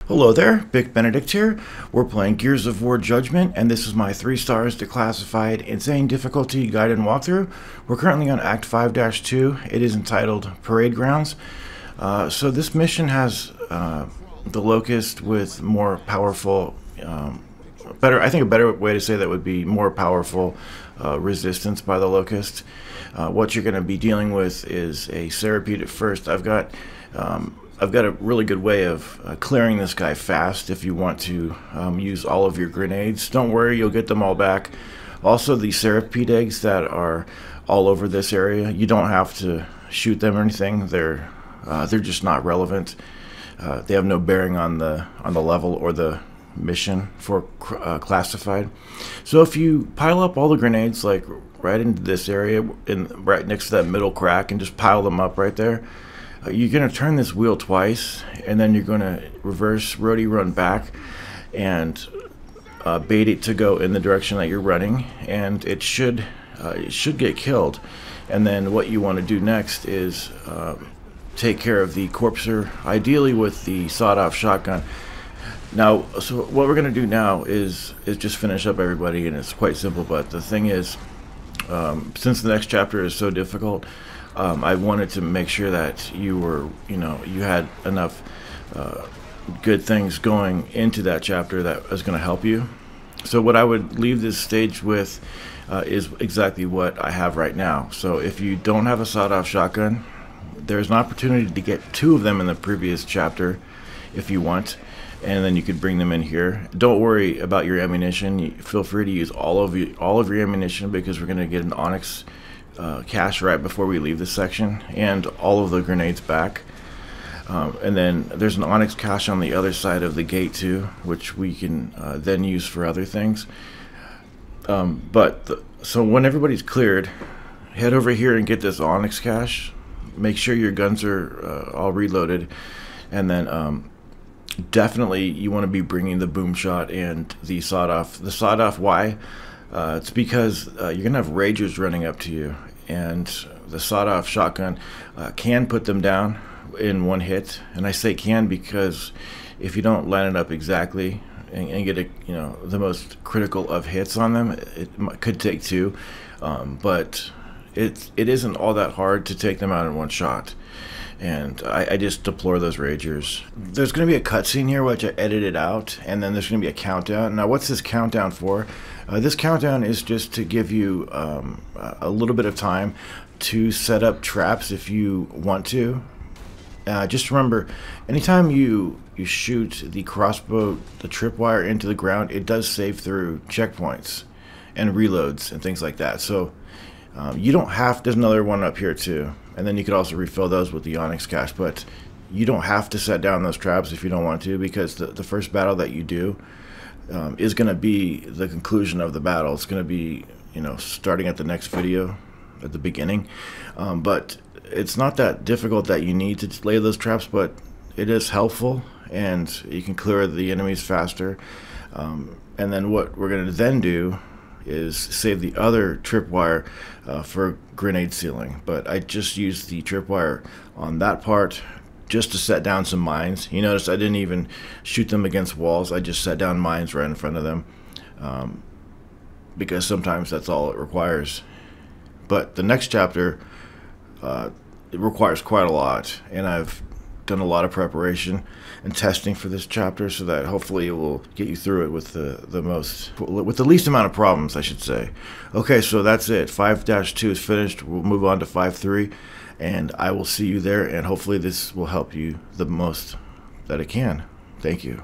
Hello there, Bic Benedict here. We're playing Gears of War Judgment, and this is my 3 stars declassified insane difficulty guided walkthrough. We're currently on Act 5-2. It is entitled Parade Grounds. So this mission has the Locust with more powerful, I think a better way to say that would be more powerful resistance by the Locust. What you're going to be dealing with is a Serapede at first. I've got a really good way of clearing this guy fast if you want to use all of your grenades. Don't worry, you'll get them all back. Also, the Serapede eggs that are all over this area, you don't have to shoot them or anything. They're just not relevant. They have no bearing on the level or the mission for classified. So if you pile up all the grenades like right into this area, right next to that middle crack, and just pile them up right there, you're going to turn this wheel twice, and then you're going to reverse roadie run back and bait it to go in the direction that you're running, and it should get killed. And then what you want to do next is take care of the corpser, ideally with the sawed-off shotgun. Now, so what we're going to do now is just finish up everybody, and it's quite simple. But the thing is, since the next chapter is so difficult, I wanted to make sure that you were, you had enough good things going into that chapter that was going to help you. So what I would leave this stage with is exactly what I have right now. So if you don't have a sawed-off shotgun, there's an opportunity to get 2 of them in the previous chapter if you want, and then you could bring them in here. Don't worry about your ammunition. Feel free to use all of your ammunition, because we're going to get an Onyx cache right before we leave this section, and all of the grenades back. And then there's an Onyx cache on the other side of the gate too, which we can then use for other things. So when everybody's cleared, head over here and get this Onyx cache. Make sure your guns are all reloaded, and then definitely you want to be bringing the boom shot and the sawed-off. The sawed-off, why? It's because you're going to have Ragers running up to you, and the sawed-off shotgun can put them down in one hit. And I say can because if you don't line it up exactly and get the most critical of hits on them, it could take 2. But it isn't all that hard to take them out in one shot. And I just deplore those Ragers. There's going to be a cutscene here which I edited out, and then there's going to be a countdown. Now, what's this countdown for? This countdown is just to give you a little bit of time to set up traps if you want to. Just remember, anytime you shoot the crossbow, the tripwire into the ground, it does save through checkpoints and reloads and things like that. So you don't have, there's another one up here too, and then you could also refill those with the Onyx cache, but you don't have to set down those traps if you don't want to, because the first battle that you do is going to be the conclusion of the battle. It's going to be, starting at the next video at the beginning. But it's not that difficult that you need to lay those traps, but it is helpful, and you can clear the enemies faster. And then what we're going to then do is save the other tripwire for grenade sealing. But I just used the tripwire on that part just to set down some mines. You notice I didn't even shoot them against walls. I just set down mines right in front of them, because sometimes that's all it requires. But the next chapter, it requires quite a lot, and I've done a lot of preparation and testing for this chapter, so that hopefully it will get you through it with the least amount of problems, I should say. Okay, so that's it. 5-2 is finished. We'll move on to 5-3, and I will see you there, and hopefully this will help you the most that it can. Thank you.